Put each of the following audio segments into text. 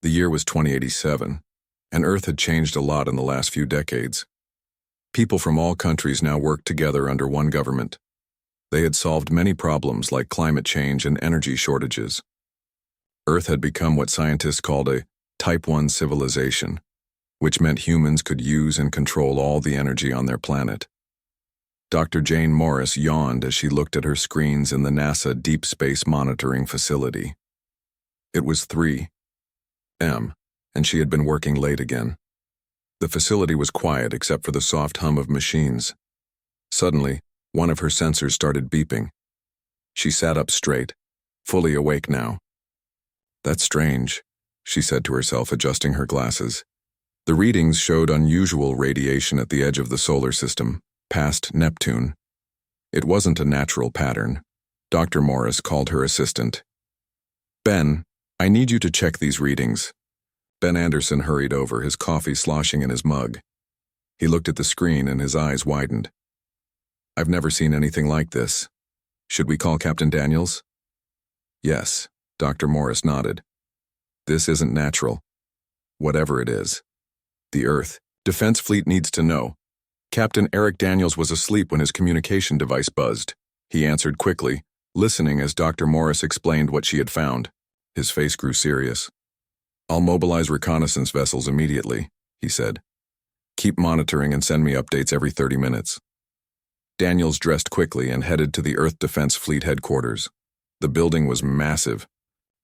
The year was 2087, and Earth had changed a lot in the last few decades. People from all countries now worked together under one government. They had solved many problems like climate change and energy shortages. Earth had become what scientists called a Type 1 civilization, which meant humans could use and control all the energy on their planet. Dr. Jane Morris yawned as she looked at her screens in the NASA Deep Space Monitoring Facility. It was 3 a.m., and she had been working late again. The facility was quiet except for the soft hum of machines. Suddenly, one of her sensors started beeping. She sat up straight, fully awake now. "That's strange," she said to herself, adjusting her glasses. The readings showed unusual radiation at the edge of the solar system, past Neptune. It wasn't a natural pattern. Dr. Morris called her assistant. "Ben, I need you to check these readings." Ben Anderson hurried over, his coffee sloshing in his mug. He looked at the screen and his eyes widened. "I've never seen anything like this. Should we call Captain Daniels?" "Yes," Dr. Morris nodded. "This isn't natural. Whatever it is. The Earth Defense Fleet needs to know." Captain Eric Daniels was asleep when his communication device buzzed. He answered quickly, listening as Dr. Morris explained what she had found. His face grew serious. "I'll mobilize reconnaissance vessels immediately," he said. "Keep monitoring and send me updates every 30 minutes. Daniels dressed quickly and headed to the Earth Defense Fleet headquarters. The building was massive,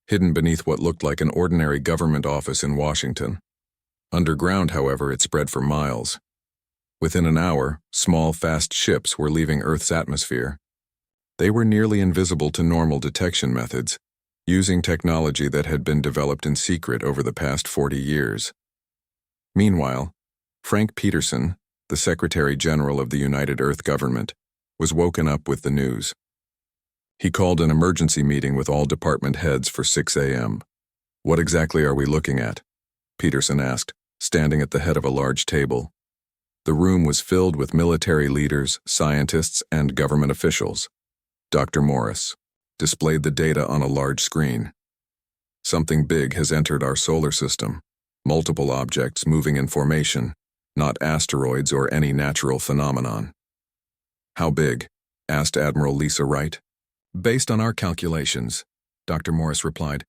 hidden beneath what looked like an ordinary government office in Washington. Underground, however, it spread for miles. Within an hour, small, fast ships were leaving Earth's atmosphere. They were nearly invisible to normal detection methods, using technology that had been developed in secret over the past 40 years. Meanwhile, Frank Peterson, the Secretary General of the United Earth Government, was woken up with the news. He called an emergency meeting with all department heads for 6 a.m. "What exactly are we looking at?" Peterson asked, standing at the head of a large table. The room was filled with military leaders, scientists, and government officials. Dr. Morris displayed the data on a large screen. "Something big has entered our solar system. Multiple objects moving in formation, not asteroids or any natural phenomenon." "How big?" asked Admiral Lisa Wright. "Based on our calculations," Dr. Morris replied,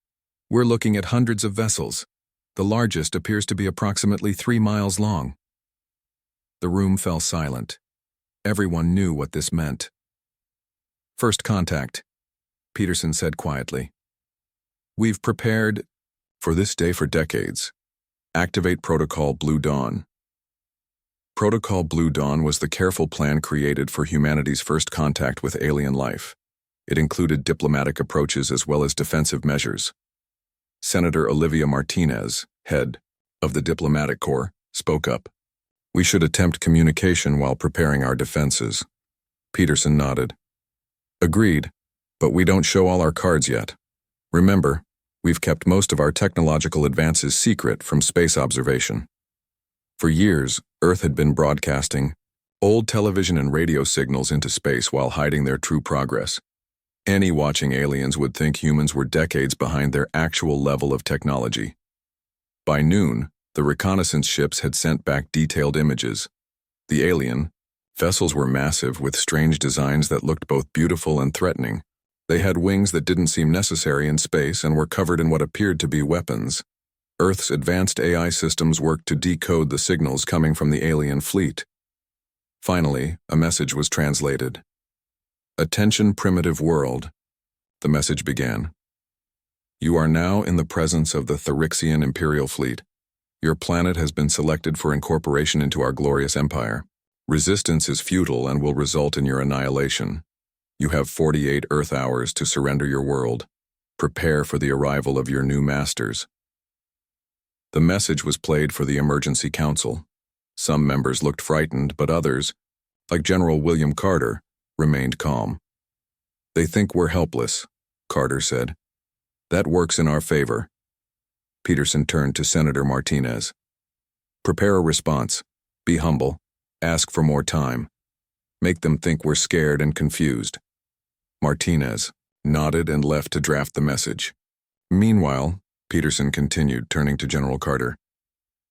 "we're looking at hundreds of vessels. The largest appears to be approximately 3 miles long." The room fell silent. Everyone knew what this meant. "First contact," Peterson said quietly. "We've prepared for this day for decades. Activate Protocol Blue Dawn." Protocol Blue Dawn was the careful plan created for humanity's first contact with alien life. It included diplomatic approaches as well as defensive measures. Senator Olivia Martinez, head of the Diplomatic Corps, spoke up. "We should attempt communication while preparing our defenses." Peterson nodded. "Agreed, but we don't show all our cards yet. Remember, we've kept most of our technological advances secret from space observation. For years, Earth had been broadcasting old television and radio signals into space while hiding their true progress. Any watching aliens would think humans were decades behind their actual level of technology. By noon, the reconnaissance ships had sent back detailed images. The alien vessels were massive with strange designs that looked both beautiful and threatening. They had wings that didn't seem necessary in space and were covered in what appeared to be weapons. Earth's advanced AI systems worked to decode the signals coming from the alien fleet. Finally, a message was translated. "Attention, primitive world," the message began. "You are now in the presence of the Therixian Imperial fleet. Your planet has been selected for incorporation into our glorious empire. Resistance is futile and will result in your annihilation. You have 48 Earth hours to surrender your world. Prepare for the arrival of your new masters." The message was played for the emergency council. Some members looked frightened, but others, like General William Carter, remained calm. "They think we're helpless," Carter said. "That works in our favor." Peterson turned to Senator Martinez. "Prepare a response. Be humble. Ask for more time. Make them think we're scared and confused." Martinez nodded and left to draft the message. Meanwhile, Peterson continued, turning to General Carter.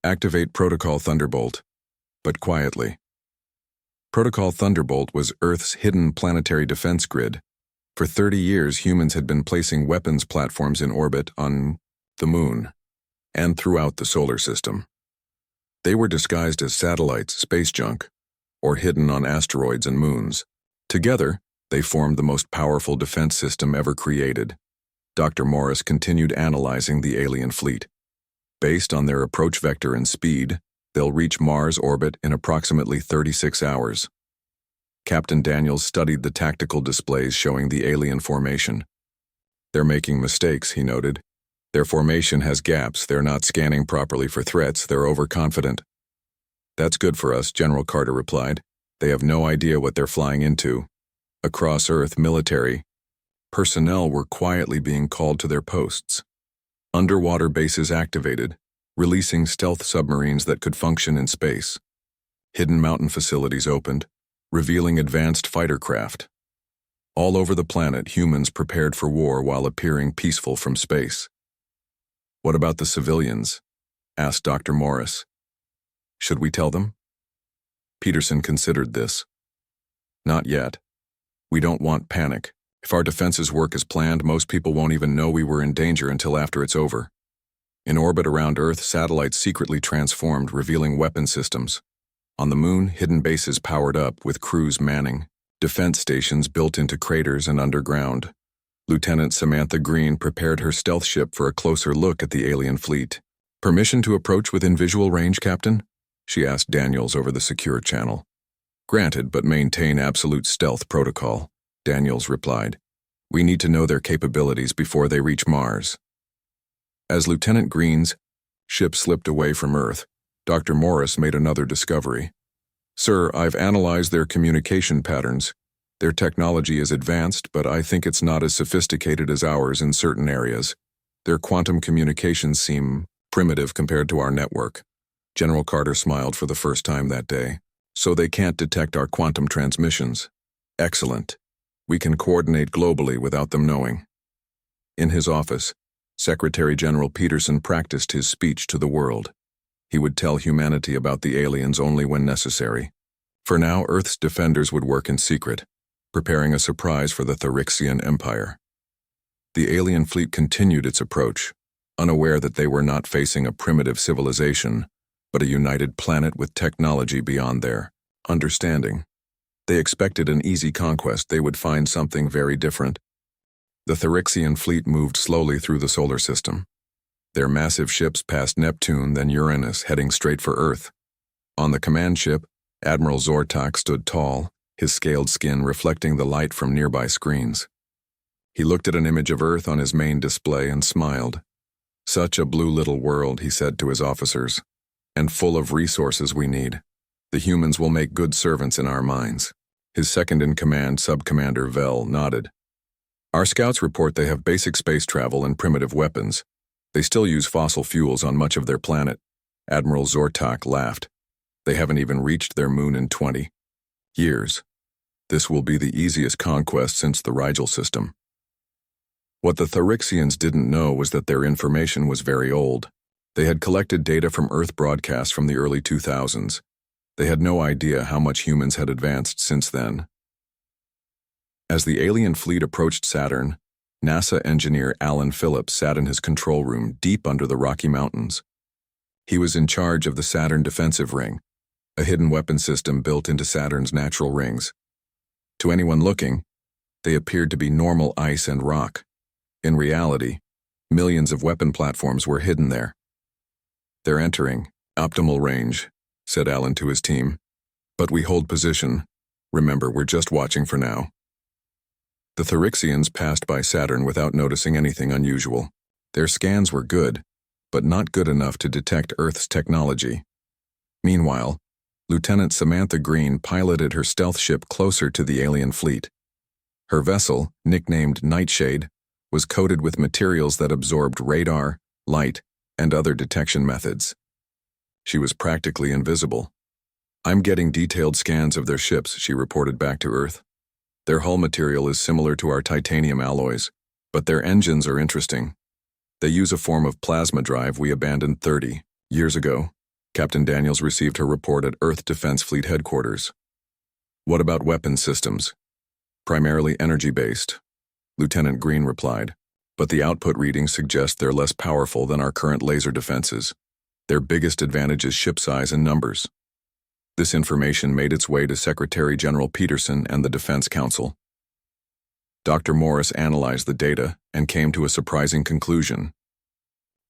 Activate Protocol Thunderbolt, but quietly. Protocol Thunderbolt was Earth's hidden planetary defense grid. For 30 years, humans had been placing weapons platforms in orbit on the Moon and throughout the solar system. They were disguised as satellites, space junk, or hidden on asteroids and moons. Together, they formed the most powerful defense system ever created. Dr. Morris continued analyzing the alien fleet. Based on their approach vector and speed, they'll reach Mars orbit in approximately 36 hours. Captain Daniels studied the tactical displays showing the alien formation. They're making mistakes, he noted. Their formation has gaps, they're not scanning properly for threats, they're overconfident. That's good for us, General Carter replied. They have no idea what they're flying into. Across Earth, military personnel were quietly being called to their posts. Underwater bases activated, releasing stealth submarines that could function in space. Hidden mountain facilities opened, revealing advanced fighter craft. All over the planet, humans prepared for war while appearing peaceful from space. What about the civilians? Asked Dr. Morris. Should we tell them? Peterson considered this. Not yet. We don't want panic. If our defenses work as planned, most people won't even know we were in danger until after it's over. In orbit around Earth, satellites secretly transformed, revealing weapon systems. On the Moon, hidden bases powered up, with crews manning. Defense stations built into craters and underground. Lieutenant Samantha Green prepared her stealth ship for a closer look at the alien fleet. Permission to approach within visual range, Captain? She asked Daniels over the secure channel. Granted, but maintain absolute stealth protocol, Daniels replied. We need to know their capabilities before they reach Mars. As Lieutenant Green's ship slipped away from Earth, Dr. Morris made another discovery. Sir, I've analyzed their communication patterns. Their technology is advanced, but I think it's not as sophisticated as ours in certain areas. Their quantum communications seem primitive compared to our network. General Carter smiled for the first time that day. So they can't detect our quantum transmissions. Excellent. We can coordinate globally without them knowing. In his office, Secretary General Peterson practiced his speech to the world. He would tell humanity about the aliens only when necessary. For now, Earth's defenders would work in secret, preparing a surprise for the Therixian Empire. The alien fleet continued its approach, unaware that they were not facing a primitive civilization, but a united planet with technology beyond their understanding. They expected an easy conquest. They would find something very different. The Therixian fleet moved slowly through the solar system. Their massive ships passed Neptune, then Uranus, heading straight for Earth. On the command ship, Admiral Zortak stood tall, his scaled skin reflecting the light from nearby screens. He looked at an image of Earth on his main display and smiled. Such a blue little world, he said to his officers, and full of resources we need. The humans will make good servants in our minds. His second-in-command, Sub-Commander Vell, nodded. Our scouts report they have basic space travel and primitive weapons. They still use fossil fuels on much of their planet. Admiral Zortak laughed. They haven't even reached their moon in 20 years. This will be the easiest conquest since the Rigel system. What the Therixians didn't know was that their information was very old. They had collected data from Earth broadcasts from the early 2000s. They had no idea how much humans had advanced since then. As the alien fleet approached Saturn, NASA engineer Alan Phillips sat in his control room deep under the Rocky Mountains. He was in charge of the Saturn Defensive Ring, a hidden weapon system built into Saturn's natural rings. To anyone looking, they appeared to be normal ice and rock. In reality, millions of weapon platforms were hidden there. They're entering optimal range, said Alan to his team. But we hold position. Remember, we're just watching for now. The Therixians passed by Saturn without noticing anything unusual. Their scans were good, but not good enough to detect Earth's technology. Meanwhile, Lieutenant Samantha Green piloted her stealth ship closer to the alien fleet. Her vessel, nicknamed Nightshade, was coated with materials that absorbed radar, light, and other detection methods. She was practically invisible. I'm getting detailed scans of their ships, she reported back to Earth. Their hull material is similar to our titanium alloys, but their engines are interesting. They use a form of plasma drive we abandoned 30 years ago. Captain Daniels received her report at Earth Defense Fleet headquarters. What about weapon systems? Primarily energy-based, Lieutenant Green replied, but the output readings suggest they're less powerful than our current laser defenses. Their biggest advantage is ship size and numbers. This information made its way to Secretary General Peterson and the Defense Council. Dr. Morris analyzed the data and came to a surprising conclusion.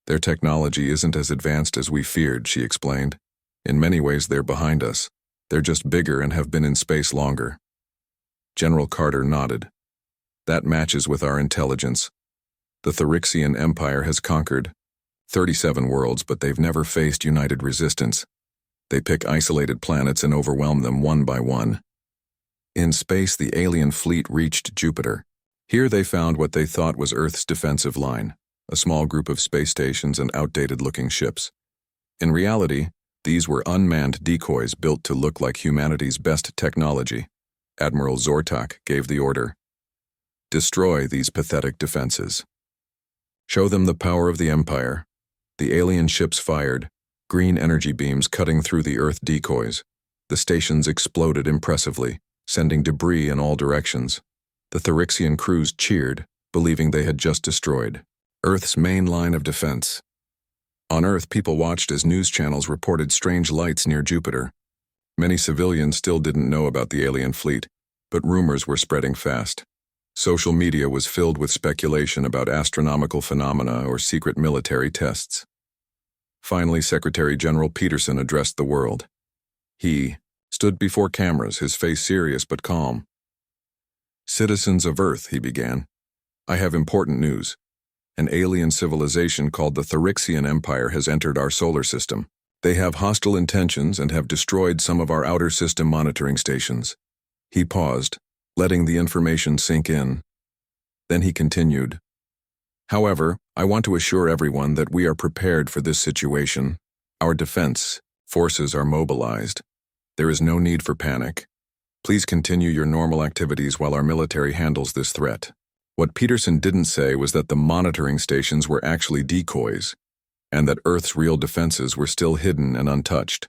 Their technology isn't as advanced as we feared, she explained. In many ways, they're behind us. They're just bigger and have been in space longer. General Carter nodded. That matches with our intelligence. The Therixian Empire has conquered 37 worlds, but they've never faced united resistance. They pick isolated planets and overwhelm them one by one. In space, the alien fleet reached Jupiter. Here they found what they thought was Earth's defensive line, a small group of space stations and outdated-looking ships. In reality, these were unmanned decoys built to look like humanity's best technology. Admiral Zortak gave the order. Destroy these pathetic defenses. Show them the power of the Empire. The alien ships fired, green energy beams cutting through the Earth decoys. The stations exploded impressively, sending debris in all directions. The Therixian crews cheered, believing they had just destroyed Earth's main line of defense. On Earth, people watched as news channels reported strange lights near Jupiter. Many civilians still didn't know about the alien fleet, but rumors were spreading fast. Social media was filled with speculation about astronomical phenomena or secret military tests. Finally, Secretary General Peterson addressed the world. He stood before cameras, his face serious but calm. Citizens of Earth, he began, I have important news. An alien civilization called the Therixian Empire has entered our solar system. They have hostile intentions and have destroyed some of our outer system monitoring stations. He paused, letting the information sink in. Then he continued. However, I want to assure everyone that we are prepared for this situation. Our defense forces are mobilized. There is no need for panic. Please continue your normal activities while our military handles this threat. What Peterson didn't say was that the monitoring stations were actually decoys, and that Earth's real defenses were still hidden and untouched.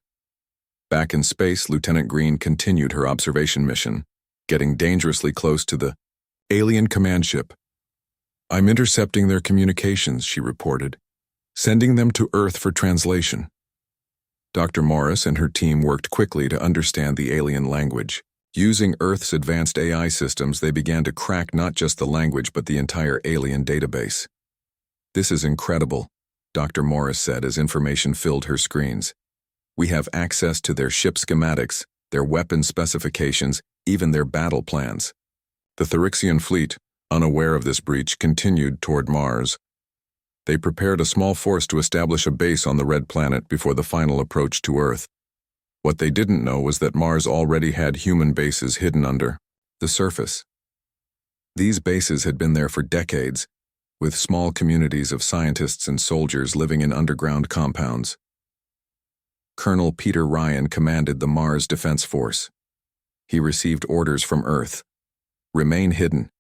Back in space, Lieutenant Green continued her observation mission, getting dangerously close to the alien command ship. I'm intercepting their communications, she reported, sending them to Earth for translation. Dr. Morris and her team worked quickly to understand the alien language. Using Earth's advanced AI systems, they began to crack not just the language but the entire alien database. This is incredible, Dr. Morris said as information filled her screens. We have access to their ship schematics, their weapon specifications, even their battle plans. The Therixian fleet, unaware of this breach, continued toward Mars. They prepared a small force to establish a base on the Red Planet before the final approach to Earth. What they didn't know was that Mars already had human bases hidden under the surface. These bases had been there for decades, with small communities of scientists and soldiers living in underground compounds. Colonel Peter Ryan commanded the Mars Defense Force. He received orders from Earth. Remain hidden.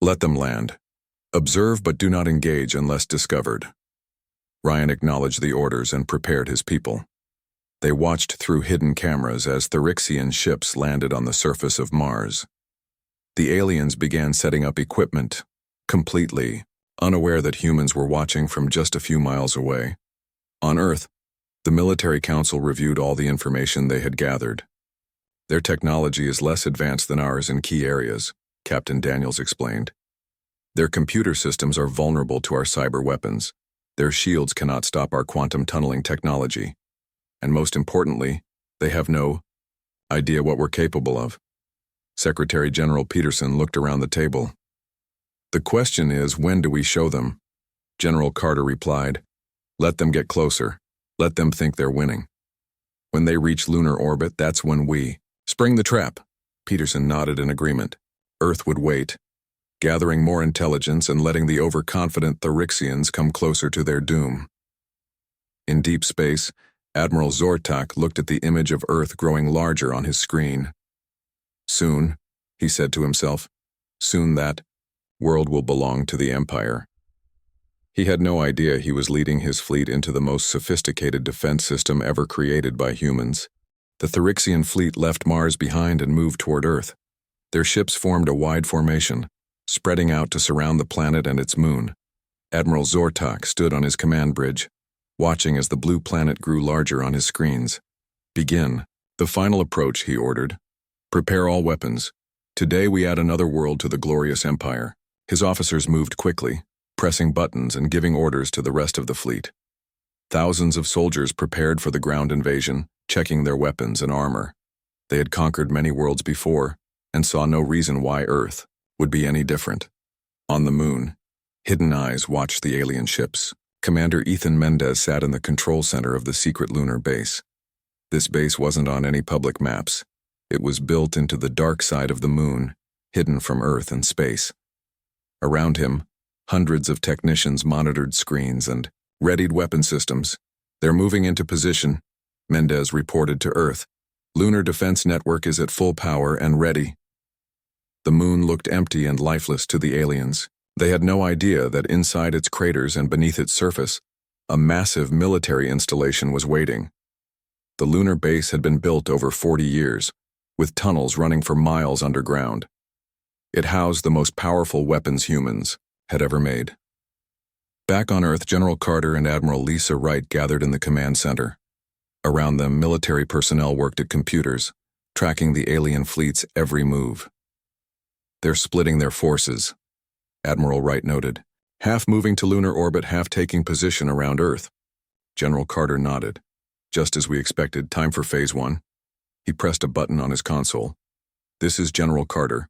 Let them land. Observe but do not engage unless discovered. Ryan acknowledged the orders and prepared his people. They watched through hidden cameras as Therixian ships landed on the surface of Mars. The aliens began setting up equipment, completely unaware that humans were watching from just a few miles away. On Earth, the military council reviewed all the information they had gathered. Their technology is less advanced than ours in key areas, Captain Daniels explained. Their computer systems are vulnerable to our cyber weapons. Their shields cannot stop our quantum tunneling technology. And most importantly, they have no idea what we're capable of. Secretary General Peterson looked around the table. The question is, when do we show them? General Carter replied, let them get closer. Let them think they're winning. When they reach lunar orbit, that's when we spring the trap. Peterson nodded in agreement. Earth would wait, gathering more intelligence and letting the overconfident Therixians come closer to their doom. In deep space, Admiral Zortak looked at the image of Earth growing larger on his screen. Soon, he said to himself, soon that world will belong to the Empire. He had no idea he was leading his fleet into the most sophisticated defense system ever created by humans. The Therixian fleet left Mars behind and moved toward Earth. Their ships formed a wide formation, spreading out to surround the planet and its moon. Admiral Zortok stood on his command bridge, watching as the blue planet grew larger on his screens. "Begin. The final approach," he ordered. "Prepare all weapons. Today we add another world to the glorious empire." His officers moved quickly, pressing buttons and giving orders to the rest of the fleet. Thousands of soldiers prepared for the ground invasion, checking their weapons and armor. They had conquered many worlds before, and saw no reason why Earth would be any different. On the moon, hidden eyes watched the alien ships. Commander Ethan Mendez sat in the control center of the secret lunar base. This base wasn't on any public maps. It was built into the dark side of the moon, hidden from Earth and space. Around him, hundreds of technicians monitored screens and readied weapon systems. "They're moving into position," Mendez reported to Earth. "Lunar Defense Network is at full power and ready." The moon looked empty and lifeless to the aliens. They had no idea that inside its craters and beneath its surface, a massive military installation was waiting. The lunar base had been built over 40 years, with tunnels running for miles underground. It housed the most powerful weapons humans had ever made. Back on Earth, General Carter and Admiral Lisa Wright gathered in the command center. Around them, military personnel worked at computers, tracking the alien fleet's every move. "They're splitting their forces," Admiral Wright noted. "Half moving to lunar orbit, half taking position around Earth." General Carter nodded. "Just as we expected. Time for Phase 1. He pressed a button on his console. "This is General Carter.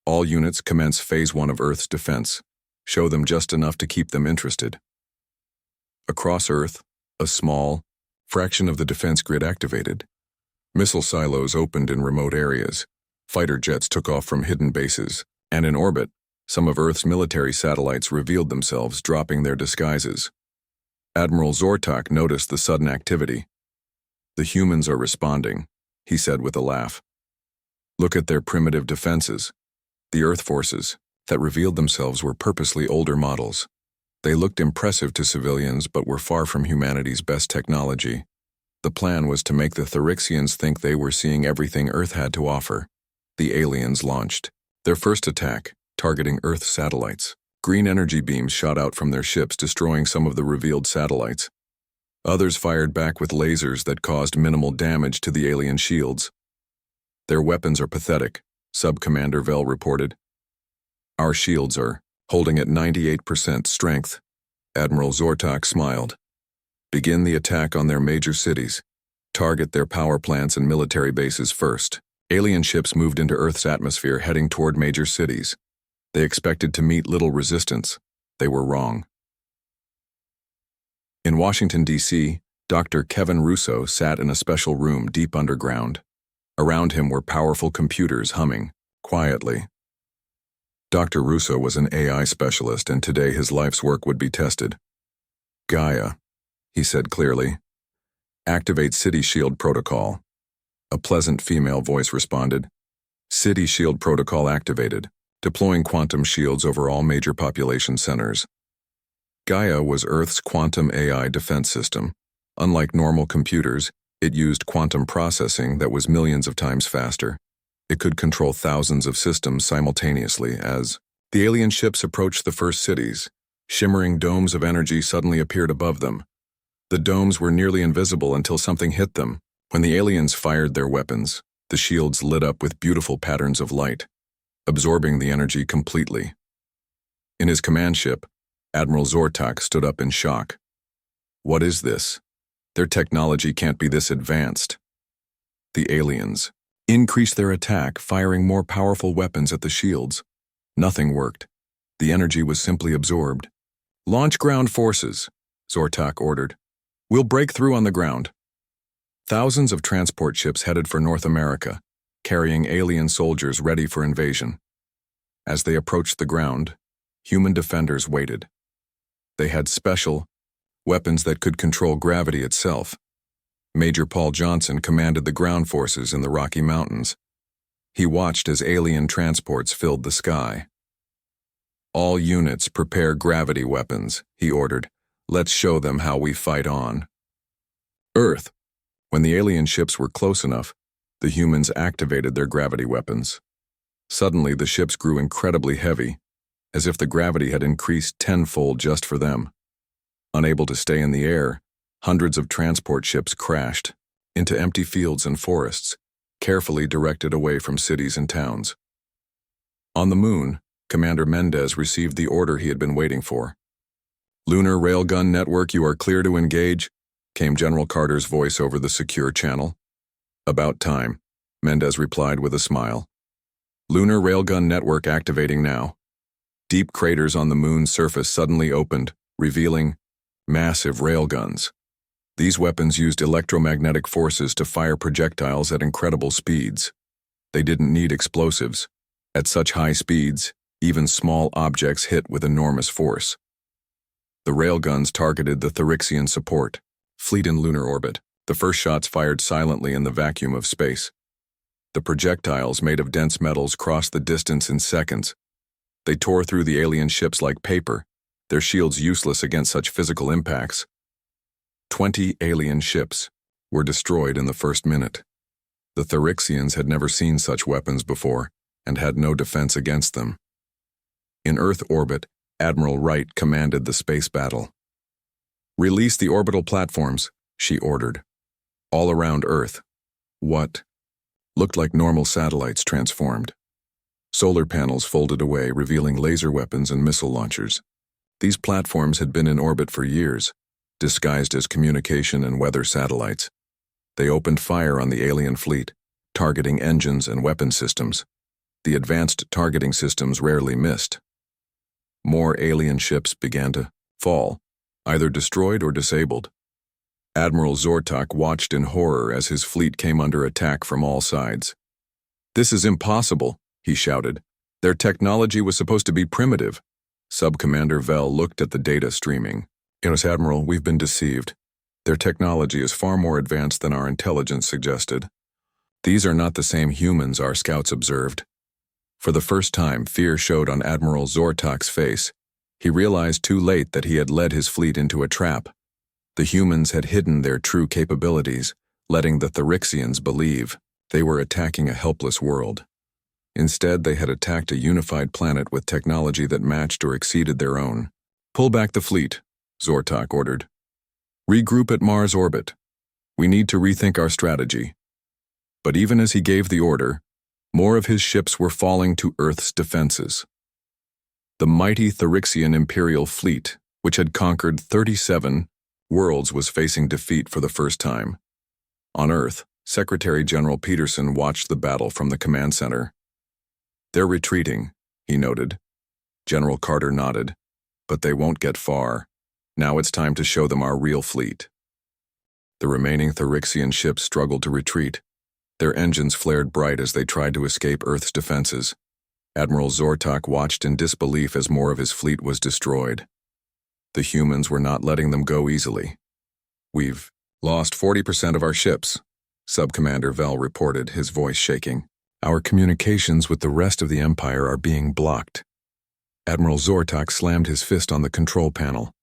All units commence Phase 1 of Earth's defense. Show them just enough to keep them interested." Across Earth, a small fraction of the defense grid activated. Missile silos opened in remote areas. Fighter jets took off from hidden bases, and in orbit, some of Earth's military satellites revealed themselves, dropping their disguises. Admiral Zortok noticed the sudden activity. "The humans are responding," he said with a laugh. "Look at their primitive defenses." The Earth forces that revealed themselves were purposely older models. They looked impressive to civilians but were far from humanity's best technology. The plan was to make the Therixians think they were seeing everything Earth had to offer. The aliens launched their first attack, targeting Earth satellites. Green energy beams shot out from their ships, destroying some of the revealed satellites. Others fired back with lasers that caused minimal damage to the alien shields. "Their weapons are pathetic," Sub-Commander Vell reported. "Our shields are holding at 98% strength." Admiral Zortok smiled. "Begin the attack on their major cities. Target their power plants and military bases first." Alien ships moved into Earth's atmosphere, heading toward major cities. They expected to meet little resistance. They were wrong. In Washington, D.C., Dr. Kevin Russo sat in a special room deep underground. Around him were powerful computers humming quietly. Dr. Russo was an AI specialist, and today his life's work would be tested. "Gaia," he said clearly. "Activate City Shield Protocol." A pleasant female voice responded. "City Shield Protocol activated, deploying quantum shields over all major population centers." Gaia was Earth's quantum AI defense system. Unlike normal computers, it used quantum processing that was millions of times faster. It could control thousands of systems simultaneously. As the alien ships approached the first cities, shimmering domes of energy suddenly appeared above them. The domes were nearly invisible until something hit them. When the aliens fired their weapons, the shields lit up with beautiful patterns of light, absorbing the energy completely. In his command ship, Admiral Zortok stood up in shock. "What is this? Their technology can't be this advanced." The aliens increased their attack, firing more powerful weapons at the shields. Nothing worked. The energy was simply absorbed. "Launch ground forces," Zortok ordered. "We'll break through on the ground." Thousands of transport ships headed for North America, carrying alien soldiers ready for invasion. As they approached the ground, human defenders waited. They had special weapons that could control gravity itself. Major Paul Johnson commanded the ground forces in the Rocky Mountains. He watched as alien transports filled the sky. All units prepare gravity weapons, he ordered. Let's show them how we fight on. Earth. When the alien ships were close enough, the humans activated their gravity weapons. Suddenly, the ships grew incredibly heavy, as if the gravity had increased tenfold just for them. Unable to stay in the air, hundreds of transport ships crashed into empty fields and forests, carefully directed away from cities and towns. On the moon, Commander Mendez received the order he had been waiting for. "Lunar Railgun Network, you are clear to engage," came General Carter's voice over the secure channel. "About time," Mendez replied with a smile. "Lunar Railgun Network activating now." Deep craters on the moon's surface suddenly opened, revealing massive railguns. These weapons used electromagnetic forces to fire projectiles at incredible speeds. They didn't need explosives. At such high speeds, even small objects hit with enormous force. The railguns targeted the Therixian support fleet in lunar orbit. The first shots fired silently in the vacuum of space. The projectiles, made of dense metals, crossed the distance in seconds. They tore through the alien ships like paper, their shields useless against such physical impacts. 20 alien ships were destroyed in the first minute. The Therixians had never seen such weapons before and had no defense against them. In Earth orbit, Admiral Wright commanded the space battle. "Release the orbital platforms," she ordered. All around Earth, what looked like normal satellites transformed. Solar panels folded away, revealing laser weapons and missile launchers. These platforms had been in orbit for years, disguised as communication and weather satellites. They opened fire on the alien fleet, targeting engines and weapon systems. The advanced targeting systems rarely missed. More alien ships began to fall, either destroyed or disabled. Admiral Zortok watched in horror as his fleet came under attack from all sides. "This is impossible," he shouted. "Their technology was supposed to be primitive." Sub-Commander Vell looked at the data streaming. "Yes, Admiral, we've been deceived. Their technology is far more advanced than our intelligence suggested. These are not the same humans our scouts observed." For the first time, fear showed on Admiral Zortok's face. He realized too late that he had led his fleet into a trap. The humans had hidden their true capabilities, letting the Therixians believe they were attacking a helpless world. Instead, they had attacked a unified planet with technology that matched or exceeded their own. "Pull back the fleet," Zortok ordered. "Regroup at Mars orbit. We need to rethink our strategy." But even as he gave the order, more of his ships were falling to Earth's defenses. The mighty Therixian Imperial fleet, which had conquered 37 worlds, was facing defeat for the first time. On Earth, Secretary General Peterson watched the battle from the command center. "They're retreating," he noted. General Carter nodded. "But they won't get far. Now it's time to show them our real fleet." The remaining Therixian ships struggled to retreat. Their engines flared bright as they tried to escape Earth's defenses. Admiral Zortok watched in disbelief as more of his fleet was destroyed. The humans were not letting them go easily. "We've lost 40% of our ships," Sub-Commander Vell reported, his voice shaking. "Our communications with the rest of the Empire are being blocked." Admiral Zortok slammed his fist on the control panel.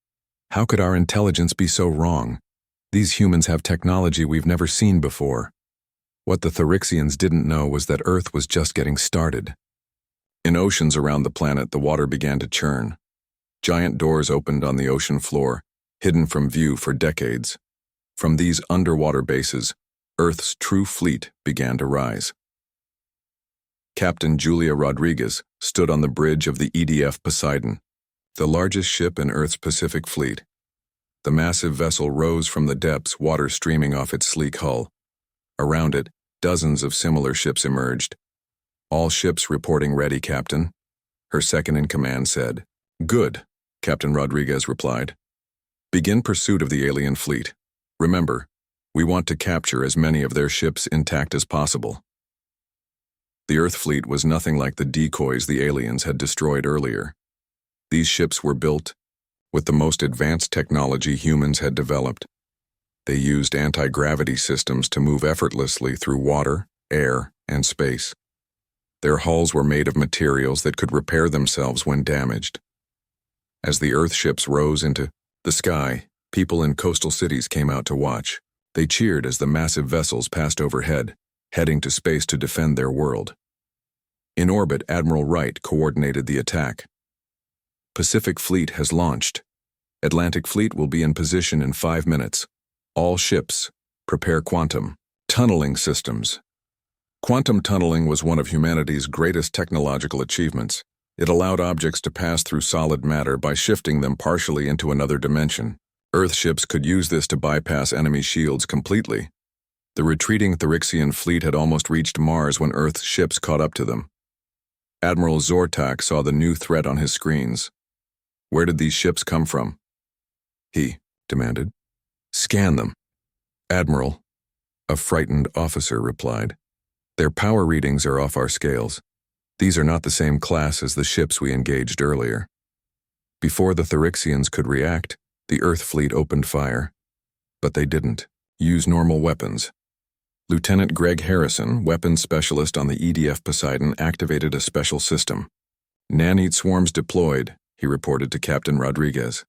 "How could our intelligence be so wrong? These humans have technology we've never seen before." What the Therixians didn't know was that Earth was just getting started. In oceans around the planet, the water began to churn. Giant doors opened on the ocean floor, hidden from view for decades. From these underwater bases, Earth's true fleet began to rise. Captain Julia Rodriguez stood on the bridge of the EDF Poseidon, the largest ship in Earth's Pacific Fleet. The massive vessel rose from the depths, water streaming off its sleek hull. Around it, dozens of similar ships emerged. "All ships reporting ready, Captain," her second-in-command said. "Good," Captain Rodriguez replied. "Begin pursuit of the alien fleet. Remember, we want to capture as many of their ships intact as possible." The Earth fleet was nothing like the decoys the aliens had destroyed earlier. These ships were built with the most advanced technology humans had developed. They used anti-gravity systems to move effortlessly through water, air, and space. Their hulls were made of materials that could repair themselves when damaged. As the Earth ships rose into the sky, people in coastal cities came out to watch. They cheered as the massive vessels passed overhead, heading to space to defend their world. In orbit, Admiral Wright coordinated the attack. Pacific Fleet has launched. Atlantic Fleet will be in position in 5 minutes. All ships, prepare quantum tunneling systems. Quantum tunneling was one of humanity's greatest technological achievements. It allowed objects to pass through solid matter by shifting them partially into another dimension. Earth ships could use this to bypass enemy shields completely. The retreating Therixian fleet had almost reached Mars when Earth's ships caught up to them. Admiral Zortak saw the new threat on his screens. Where did these ships come from? He demanded. Scan them. Admiral, a frightened officer replied. Their power readings are off our scales. These are not the same class as the ships we engaged earlier. Before the Therixians could react, the Earth fleet opened fire. But they didn't. Use normal weapons. Lieutenant Greg Harrison, weapons specialist on the EDF Poseidon, activated a special system. Nanite swarms deployed, he reported to Captain Rodriguez.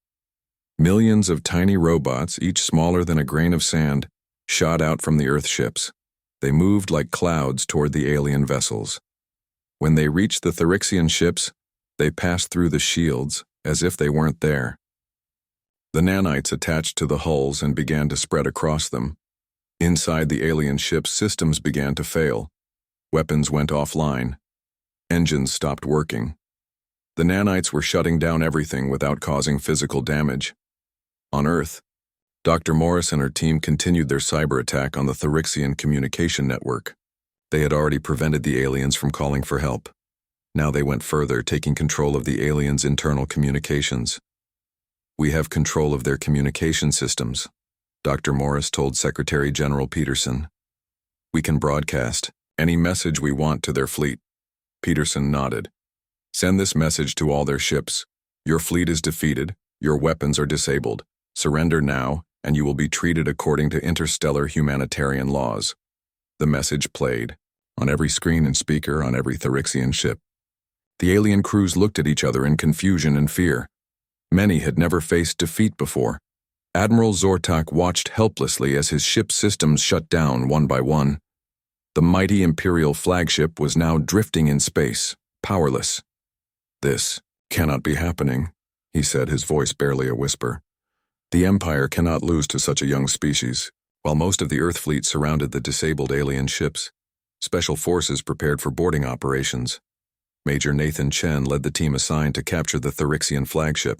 Millions of tiny robots, each smaller than a grain of sand, shot out from the Earth ships. They moved like clouds toward the alien vessels. When they reached the Therixian ships, they passed through the shields as if they weren't there. The nanites attached to the hulls and began to spread across them. Inside the alien ships, systems began to fail. Weapons went offline. Engines stopped working. The nanites were shutting down everything without causing physical damage. On Earth, Dr. Morris and her team continued their cyber attack on the Therixian communication network. They had already prevented the aliens from calling for help. Now they went further, taking control of the aliens' internal communications. We have control of their communication systems, Dr. Morris told Secretary General Peterson. We can broadcast any message we want to their fleet. Peterson nodded. Send this message to all their ships. Your fleet is defeated, your weapons are disabled. Surrender now, and you will be treated according to interstellar humanitarian laws. The message played, on every screen and speaker on every Therixian ship. The alien crews looked at each other in confusion and fear. Many had never faced defeat before. Admiral Zortak watched helplessly as his ship's systems shut down one by one. The mighty Imperial flagship was now drifting in space, powerless. This cannot be happening, he said, his voice barely a whisper. The Empire cannot lose to such a young species. While most of the Earth fleet surrounded the disabled alien ships, special forces prepared for boarding operations. Major Nathan Chen led the team assigned to capture the Therixian flagship.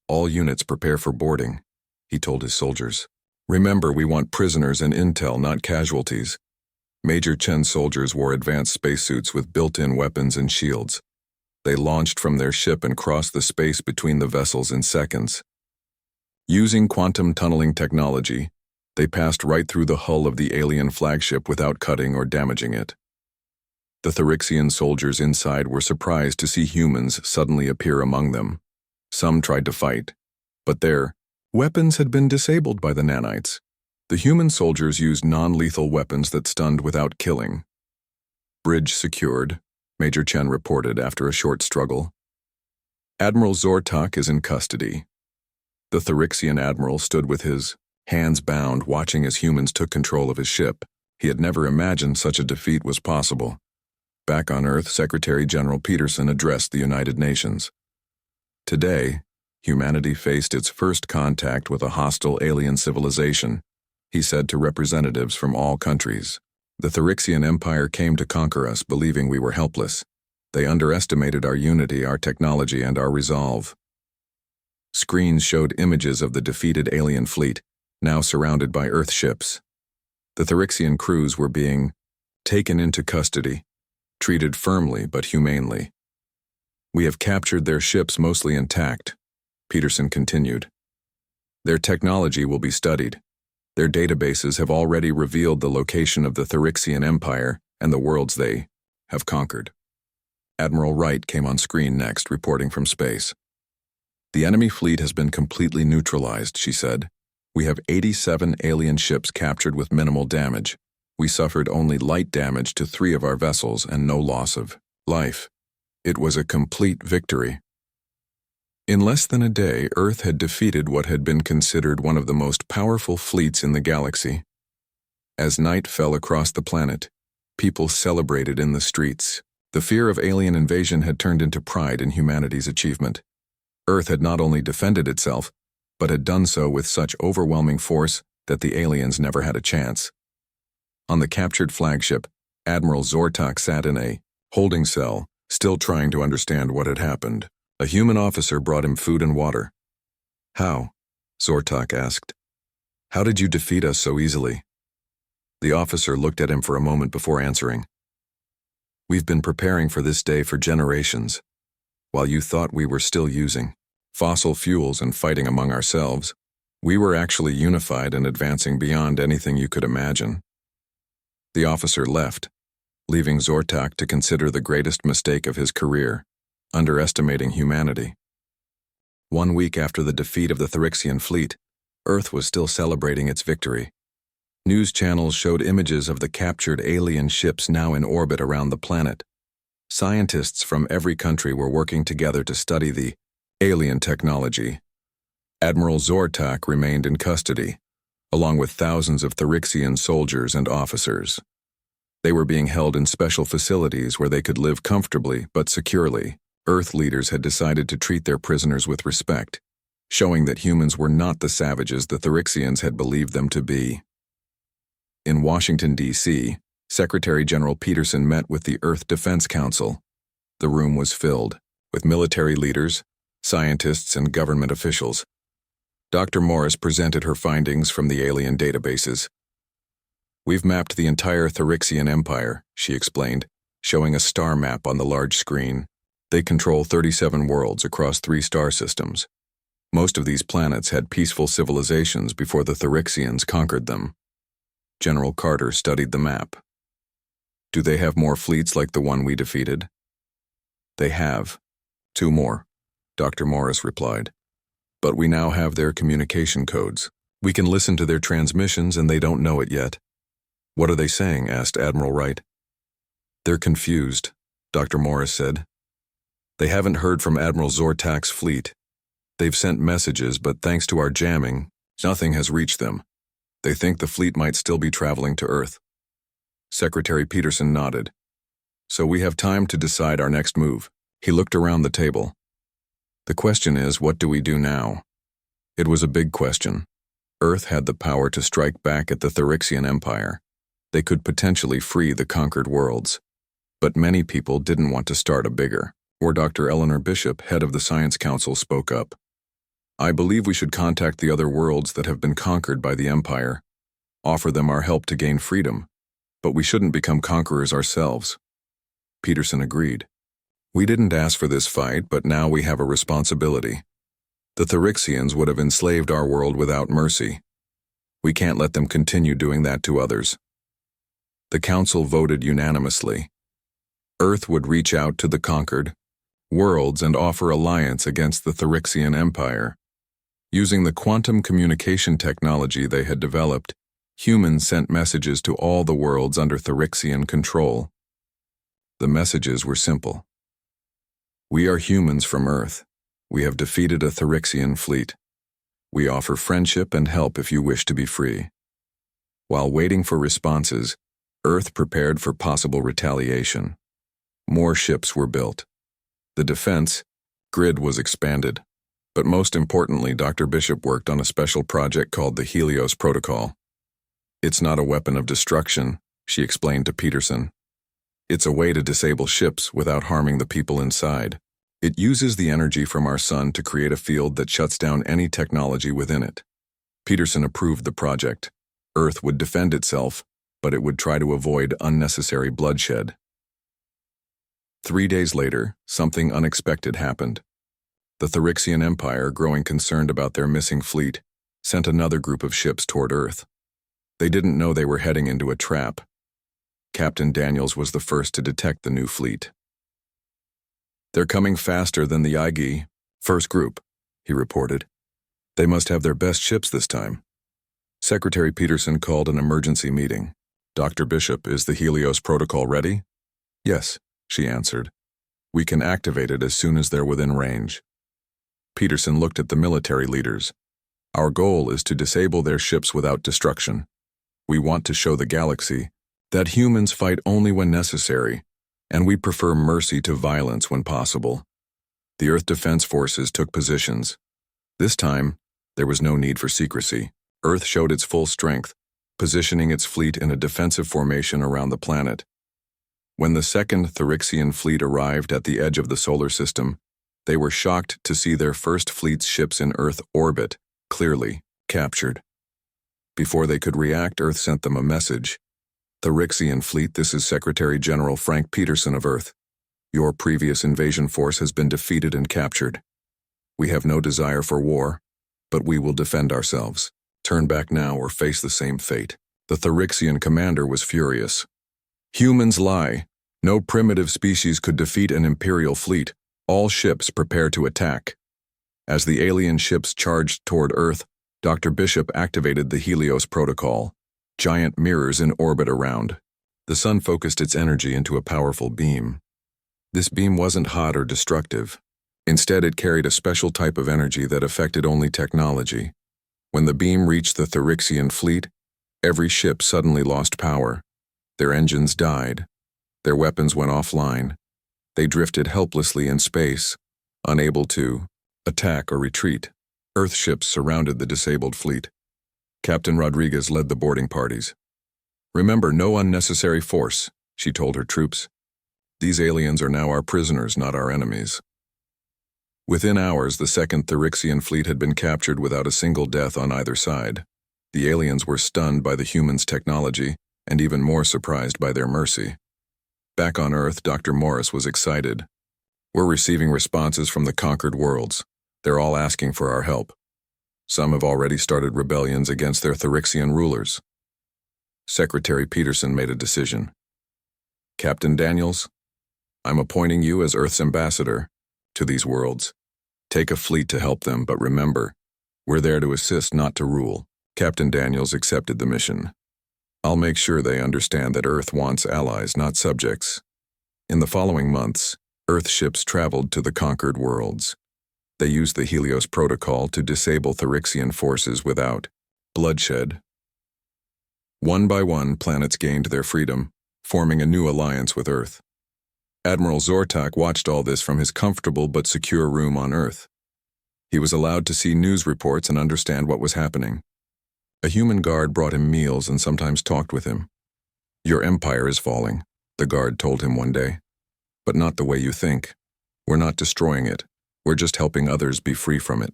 All units prepare for boarding, he told his soldiers. Remember, we want prisoners and intel, not casualties. Major Chen's soldiers wore advanced spacesuits with built-in weapons and shields. They launched from their ship and crossed the space between the vessels in seconds. Using quantum tunneling technology, they passed right through the hull of the alien flagship without cutting or damaging it. The Therixian soldiers inside were surprised to see humans suddenly appear among them. Some tried to fight, but their weapons had been disabled by the nanites. The human soldiers used non-lethal weapons that stunned without killing. Bridge secured, Major Chen reported after a short struggle. Admiral Zortak is in custody. The Therixian admiral stood with his hands bound, watching as humans took control of his ship. He had never imagined such a defeat was possible. Back on Earth, Secretary General Peterson addressed the United Nations. Today, humanity faced its first contact with a hostile alien civilization, he said to representatives from all countries. The Therixian Empire came to conquer us, believing we were helpless. They underestimated our unity, our technology, and our resolve. Screens showed images of the defeated alien fleet, now surrounded by Earth ships. The Therixian crews were being taken into custody, treated firmly but humanely. We have captured their ships mostly intact, Peterson continued. Their technology will be studied. Their databases have already revealed the location of the Therixian Empire and the worlds they have conquered. Admiral Wright came on screen next, reporting from space. The enemy fleet has been completely neutralized, she said. We have 87 alien ships captured with minimal damage. We suffered only light damage to 3 of our vessels and no loss of life. It was a complete victory. In less than a day, Earth had defeated what had been considered one of the most powerful fleets in the galaxy. As night fell across the planet, people celebrated in the streets. The fear of alien invasion had turned into pride in humanity's achievement. Earth had not only defended itself, but had done so with such overwhelming force that the aliens never had a chance. On the captured flagship, Admiral Zortok sat in a holding cell, still trying to understand what had happened. A human officer brought him food and water. "How?" Zortok asked. "How did you defeat us so easily?" The officer looked at him for a moment before answering. "We've been preparing for this day for generations. While you thought we were still using fossil fuels and fighting among ourselves, we were actually unified and advancing beyond anything you could imagine." The officer left, leaving Zortok to consider the greatest mistake of his career, underestimating humanity. 1 week after the defeat of the Therixian fleet, Earth was still celebrating its victory. News channels showed images of the captured alien ships now in orbit around the planet. Scientists from every country were working together to study the alien technology. Admiral Zortok remained in custody, along with thousands of Therixian soldiers and officers. They were being held in special facilities where they could live comfortably but securely. Earth leaders had decided to treat their prisoners with respect, showing that humans were not the savages the Therixians had believed them to be. In Washington, D.C., Secretary General Peterson met with the Earth Defense Council. The room was filled with military leaders, scientists, and government officials. Dr. Morris presented her findings from the alien databases. "We've mapped the entire Therixian Empire," she explained, showing a star map on the large screen. They control 37 worlds across 3 star systems. Most of these planets had peaceful civilizations before the Therixians conquered them. General Carter studied the map. "Do they have more fleets like the one we defeated?" "They have. 2 more," Dr. Morris replied. "But we now have their communication codes. We can listen to their transmissions and they don't know it yet." "What are they saying?" asked Admiral Wright. "They're confused," Dr. Morris said. "They haven't heard from Admiral Zortok's fleet. They've sent messages, but thanks to our jamming, nothing has reached them. They think the fleet might still be traveling to Earth." Secretary Peterson nodded. "So we have time to decide our next move." He looked around the table. "The question is, what do we do now?" It was a big question. Earth had the power to strike back at the Therixian Empire. They could potentially free the conquered worlds. But many people didn't want to start a bigger war. Dr. Eleanor Bishop, head of the Science Council, spoke up. "I believe we should contact the other worlds that have been conquered by the Empire, offer them our help to gain freedom, but we shouldn't become conquerors ourselves." Peterson agreed. "We didn't ask for this fight, but now we have a responsibility. The Therixians would have enslaved our world without mercy. We can't let them continue doing that to others." The Council voted unanimously. Earth would reach out to the conquered worlds and offer alliance against the Therixian Empire. Using the quantum communication technology they had developed, humans sent messages to all the worlds under Therixian control. The messages were simple. "We are humans from Earth. We have defeated a Therixian fleet. We offer friendship and help if you wish to be free." While waiting for responses, Earth prepared for possible retaliation. More ships were built. The defense grid was expanded. But most importantly, Dr. Bishop worked on a special project called the Helios Protocol. "It's not a weapon of destruction," she explained to Peterson. "It's a way to disable ships without harming the people inside. It uses the energy from our sun to create a field that shuts down any technology within it." Peterson approved the project. Earth would defend itself, but it would try to avoid unnecessary bloodshed. 3 days later, something unexpected happened. The Therixian Empire, growing concerned about their missing fleet, sent another group of ships toward Earth. They didn't know they were heading into a trap. Captain Daniels was the first to detect the new fleet. "They're coming faster than the IG first group," he reported. "They must have their best ships this time." Secretary Peterson called an emergency meeting. Dr. Bishop, is the Helios protocol ready? Yes, she answered. We can activate it as soon as they're within range. Peterson looked at the military leaders. Our goal is to disable their ships without destruction. We want to show the galaxy that humans fight only when necessary, and we prefer mercy to violence when possible. The Earth Defense Forces took positions. This time, there was no need for secrecy. Earth showed its full strength, positioning its fleet in a defensive formation around the planet. When the second Therixian fleet arrived at the edge of the solar system, they were shocked to see their first fleet's ships in Earth orbit, clearly captured. Before they could react, Earth sent them a message. Therixian fleet, this is Secretary General Frank Peterson of Earth. Your previous invasion force has been defeated and captured. We have no desire for war, but we will defend ourselves. Turn back now or face the same fate. The Therixian commander was furious. Humans lie. No primitive species could defeat an Imperial fleet. All ships prepare to attack. As the alien ships charged toward Earth, Dr. Bishop activated the Helios protocol, giant mirrors in orbit around. The sun focused its energy into a powerful beam. This beam wasn't hot or destructive. Instead, it carried a special type of energy that affected only technology. When the beam reached the Therixian fleet, every ship suddenly lost power. Their engines died. Their weapons went offline. They drifted helplessly in space, unable to attack or retreat. Earth ships surrounded the disabled fleet. Captain Rodriguez led the boarding parties. Remember, no unnecessary force, she told her troops. These aliens are now our prisoners, not our enemies. Within hours, the second Therixian fleet had been captured without a single death on either side. The aliens were stunned by the humans' technology and even more surprised by their mercy. Back on Earth, Dr. Morris was excited. We're receiving responses from the conquered worlds. They're all asking for our help. Some have already started rebellions against their Therixian rulers. Secretary Peterson made a decision. Captain Daniels, I'm appointing you as Earth's ambassador to these worlds. Take a fleet to help them, but remember, we're there to assist, not to rule. Captain Daniels accepted the mission. I'll make sure they understand that Earth wants allies, not subjects. In the following months, Earth ships traveled to the conquered worlds. They used the Helios protocol to disable Therixian forces without bloodshed. One by one, planets gained their freedom, forming a new alliance with Earth. Admiral Zortak watched all this from his comfortable but secure room on Earth. He was allowed to see news reports and understand what was happening. A human guard brought him meals and sometimes talked with him. Your empire is falling, the guard told him one day. But not the way you think. We're not destroying it. We're just helping others be free from it.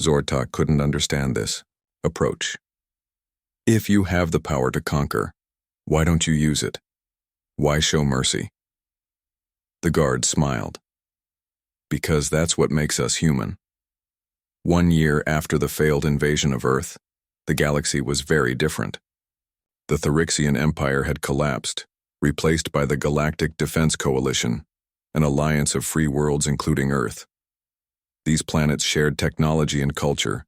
Zortak couldn't understand this approach. If you have the power to conquer, why don't you use it? Why show mercy? The guard smiled. Because that's what makes us human. 1 year after the failed invasion of Earth, the galaxy was very different. The Therixian Empire had collapsed, replaced by the Galactic Defense Coalition, an alliance of free worlds including Earth. These planets shared technology and culture,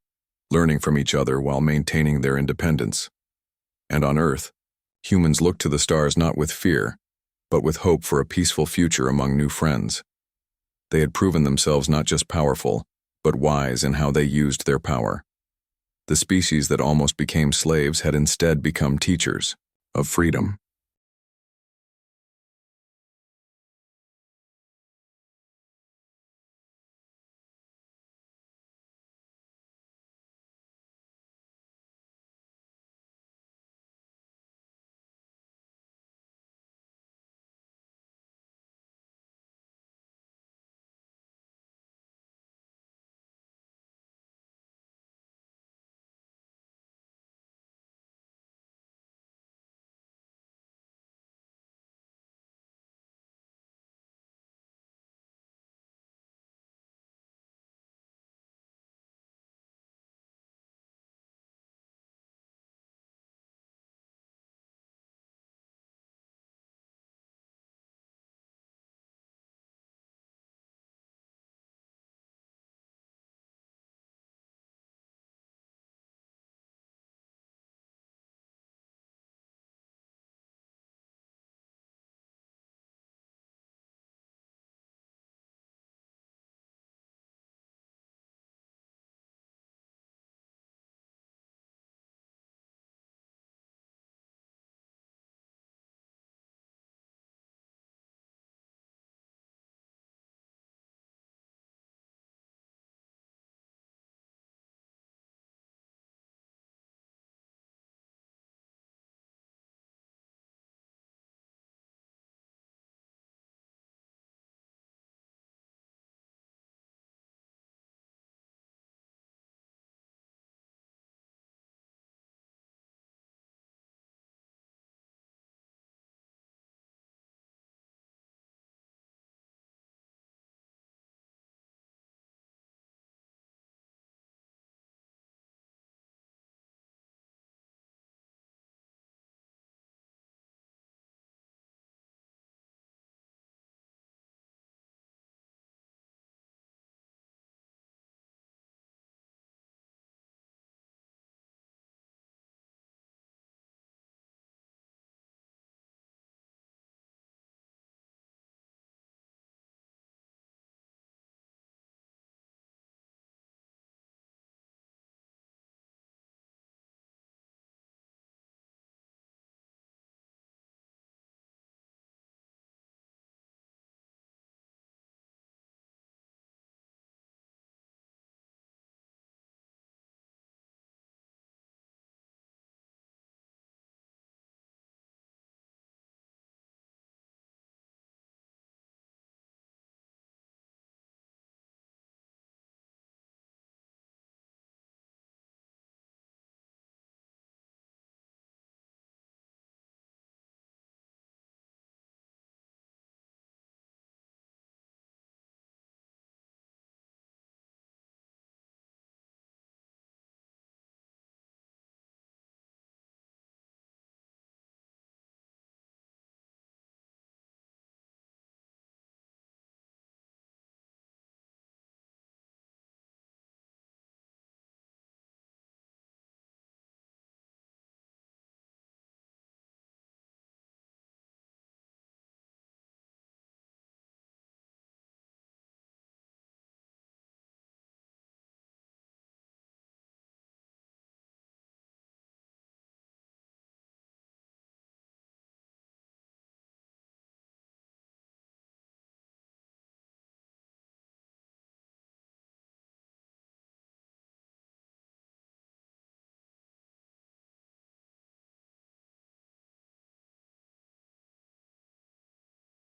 learning from each other while maintaining their independence. And on Earth, humans looked to the stars not with fear, but with hope for a peaceful future among new friends. They had proven themselves not just powerful, but wise in how they used their power. The species that almost became slaves had instead become teachers of freedom.